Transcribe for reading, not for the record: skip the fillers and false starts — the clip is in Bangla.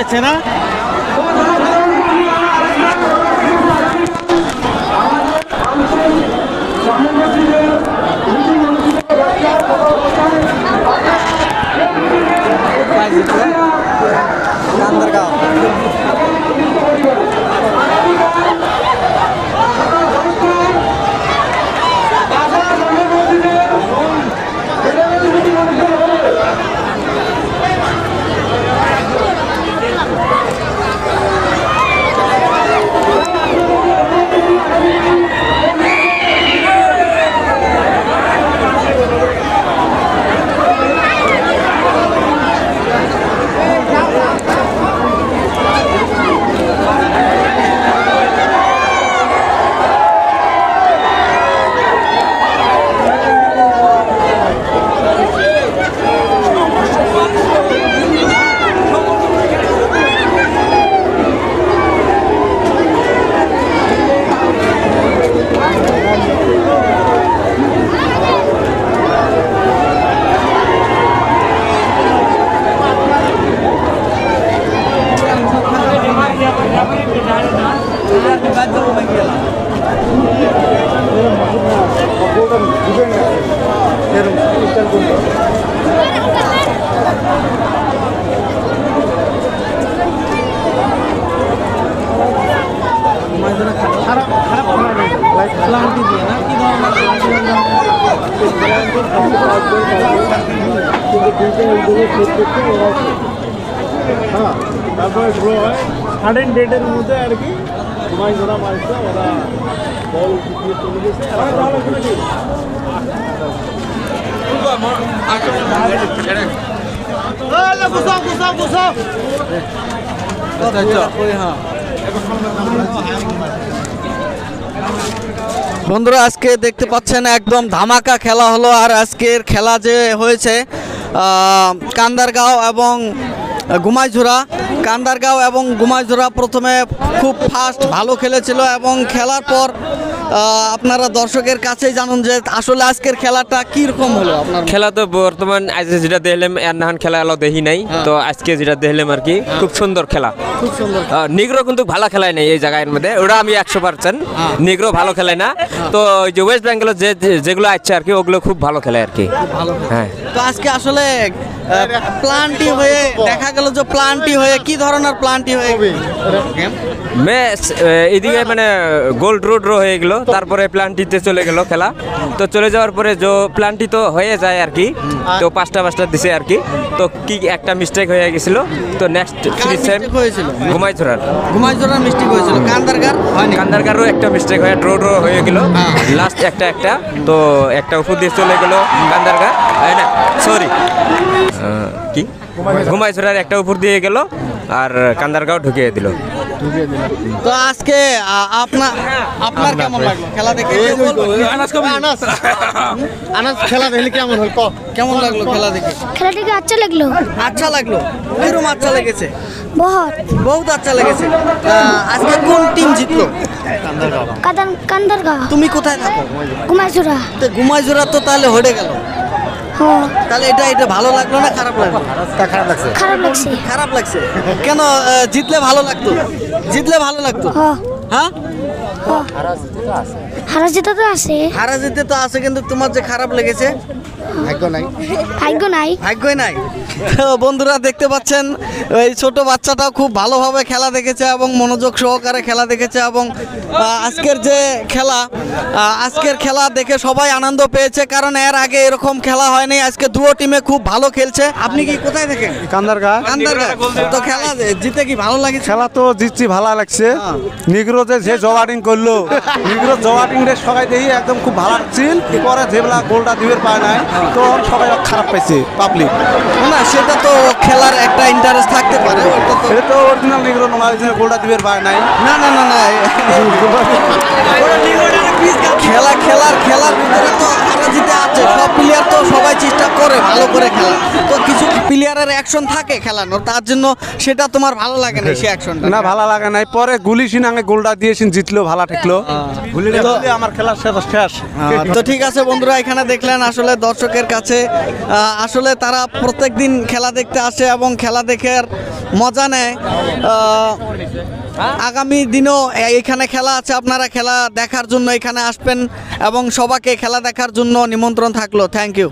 যাচ্ছে না? হ্যাঁ, তারপরে গ্রো হয় সাডেন ডেটের মধ্যে আর কি ঘুমাই ঘোরা মাছটা ওরা বল দিয়ে চলে গেছে। বন্ধুরা আজকে দেখতে পাচ্ছেন একদম ধামাকা খেলা হলো। আর আজকের খেলা যে হয়েছে কান্দারগাঁও এবং গুমাইঝুরা, কান্দারগাঁও এবং গুমাইঝুরা প্রথমে খুব ফাস্ট ভালো খেলেছিল এবং খেলার পর আপনারা দর্শকের কাছেই জানুন যে আসলে আজকের খেলাটা কীরকম হলো। আপনার খেলা তো বর্তমান আজকে যেটা দেখলাম এর নাহান খেলা এলো দেখি নাই, তো আজকে যেটা দেখলাম আর কি খুব সুন্দর খেলা, খুব সুন্দর। নিগ্রো কিন্তু ভালো খেলায় নেই এই জায়গার মধ্যে, ওটা আমি 100%। নিগ্রো ভালো খেলায় না, তো ওই যে ওয়েস্ট বেঙ্গলের যেগুলো আছে আর কি ওগুলো খুব ভালো খেলে আর কি। ভালো হ্যাঁ, তো আজকে আসলে প্লান্টি হয়ে দেখা গেল যে প্লান্টি হয়ে কি ধরনের প্লান্টি হয়ে ম্যাচ এদিকে মানে গোল্ড রোড হয়ে গেল, তারপরে প্লান্টিতে চলে গেল খেলা। তো চলে যাওয়ার পরে যে প্লান্টি তো হয়ে যায় আর কি, তো পাঁচটা দিছে আর কি, তো কি একটা মিস্টেক হয়ে গেছিল, তো নেক্সট ফিনিশার হয়েছিল ঘুমাইঝরার মিস্টেক হয়েছিল। কান্দারগারও একটা মিস্টেক হয়ে ড্র হয়ে গেল লাস্ট একটা, তো একটা উপর দিয়ে চলে গেল কান্দারগার, না সরি কি ঘুমাইছড়ার একটা উপর দিয়ে গেল আর কান্দারগাঁও ঢুকিয়ে দিল। তো আজকে আপনার কেমন লাগলো খেলা দেখে? খেলা দেখলে কেমন হল? কেমন লাগলো খেলা দেখে? খেলা দেখে আচ্ছা লাগলো। আচ্ছা লাগলো, কিরকম আচ্ছা লেগেছে? বহুত আচ্ছা লেগেছে। আজকে কোন টিম জিতলো? কান্দারগাঁও। তুমি কোথায় থাকো? গুমাইঝুরা। গুমাইঝুরা তো তাহলে হয়ে গেল। তাহলে এটা ভালো লাগলো না খারাপ লাগলো? খারাপ লাগছে। কেন? জিতলে ভালো লাগতো? হ্যাঁ, হারা জিতে তো আছে, কিন্তু তোমার যে খারাপ লেগেছে ভাগ্যই নাই। তো বন্ধুরা দেখতে পাচ্ছেন এই ছোট বাচ্চাটাও খুব ভালোভাবে খেলা দেখেছে এবং মনোযোগ সহকারে খেলা দেখেছে এবং আজকের খেলা দেখে সবাই আনন্দ পেয়েছে, কারণ এর আগে এরকম খেলা হয়নি। আজকে দুটো টিমে খুব ভালো খেলছে। আপনি কি কোথায় থাকেন? কান্দারগাঁও। তো খেলা জিতে কি ভালো লাগে? খেলা তো জিতছি, ভালো লাগছে। নিগ্রো যে জবাটিং করলো, নিগ্রো জবাটিং রে সবাই দেখি একদম খুব ভালো লাগছিল। পরে যেগুলা গোলটা দিবের পায় নাই, তো সবাই খারাপ পাইছে পাবলিক। না, সেটা তো খেলার একটা ইন্টারেস্ট থাকতে পারে। এটা তো অরিজিনাল নিগ্রো নয়, গোলটা দিবের পায় নাই। না খেলার ভিতরে তো জিতে আছে, সব প্লেয়ার তো সবাই চেষ্টা করে ভালো করে খেলা, তো কিছু প্লেয়ারের অ্যাকশন থাকে খেলানোর, তার জন্য সেটা তোমার ভালো লাগে না সেই অ্যাকশনটা? না ভালো লাগে নাই, পরে গুলি সিনাঙে গোলটা দিয়েছেন, জিতলো ভালো ঠেকলো, গুলিটা দিলে আমার খেলার শেষ। তো ঠিক আছে বন্ধুরা, এখানে দেখলেন আসলে দর্শকের কাছে আসলে তারা প্রত্যেক দিন খেলা দেখতে আসে এবং খেলা দেখার মজা নেয়। আগামী দিনও এখানে খেলা আছে, আপনারা খেলা দেখার জন্য এখানে আসবেন এবং সবাইকে খেলা দেখার জন্য নিমন্ত্রণ থাকলো। Thank you.